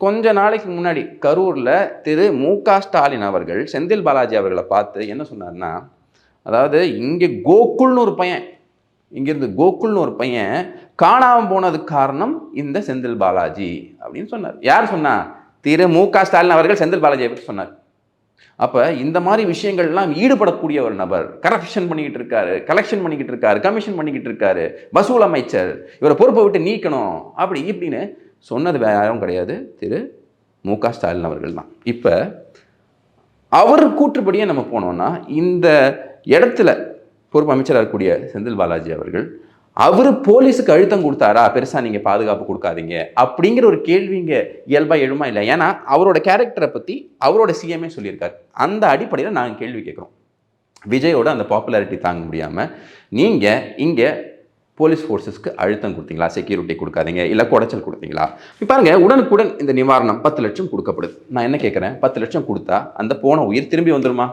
கொஞ்ச நாளைக்கு முன்னாடி கரூர்ல திரு மு.க. ஸ்டாலின் அவர்கள் செந்தில் பாலாஜி அவர்களை பார்த்து என்ன சொன்னார்னா, அதாவது இங்கே கோகுல்னு ஒரு பையன், இங்கிருந்து கோகுல்னு ஒரு பையன் காணாமல் போனதுக்கு காரணம் இந்த செந்தில் பாலாஜி அப்படின்னு சொன்னார். யார் சொன்னா? திரு மு.க. ஸ்டாலின் அவர்கள் செந்தில் பாலாஜியை பற்றி சொன்னார். அப்ப இந்த மாதிரி விஷயங்கள்லாம் ஈடுபடக்கூடிய ஒரு நபர், கரப்ஷன் பண்ணிக்கிட்டு இருக்காரு, கலெக்ஷன் பண்ணிக்கிட்டு இருக்காரு, கமிஷன் பண்ணிக்கிட்டு இருக்காரு, வசூல் அமைச்சர், இவரை பொறுப்பை விட்டு நீக்கணும் அப்படி இப்படின்னு சொன்னது வேற யாரும் கிடையாது, திரு மு.க. ஸ்டாலின் அவர்கள் தான். இப்ப அவர் கூற்றுப்படியே நம்ம போனோம்னா, இந்த இடத்துல பொறுப்பு அமைச்சராக இருக்கக்கூடிய செந்தில் பாலாஜி அவர்கள் அவர் போலீஸுக்கு அழுத்தம் கொடுத்தாரா, பெருசா நீங்க பாதுகாப்பு கொடுக்காதீங்க அப்படிங்கிற ஒரு கேள்வி இங்க இயல்பா எழுமா இல்லை? ஏன்னா அவரோட கேரக்டரை பத்தி அவரோட சிஎம்ஏ சொல்லியிருக்காரு. அந்த அடிப்படையில் நாங்கள் கேள்வி கேட்குறோம். விஜயோட அந்த பாப்புலாரிட்டி தாங்க முடியாம நீங்க இங்க போலீஸ் ஃபோர்ஸஸ்க்கு அழுத்தம் கொடுத்தீங்களா, செக்யூரிட்டி கொடுக்காதீங்க, இல்லை குடைச்சல் கொடுத்தீங்களா? பாருங்க, உடனுக்குடன் இந்த நிவாரணம் 10 லட்சம் கொடுக்கப்படுது. நான் என்ன கேட்குறேன், 10 லட்சம் கொடுத்தா அந்த போன உயிர் திரும்பி வந்துருமா?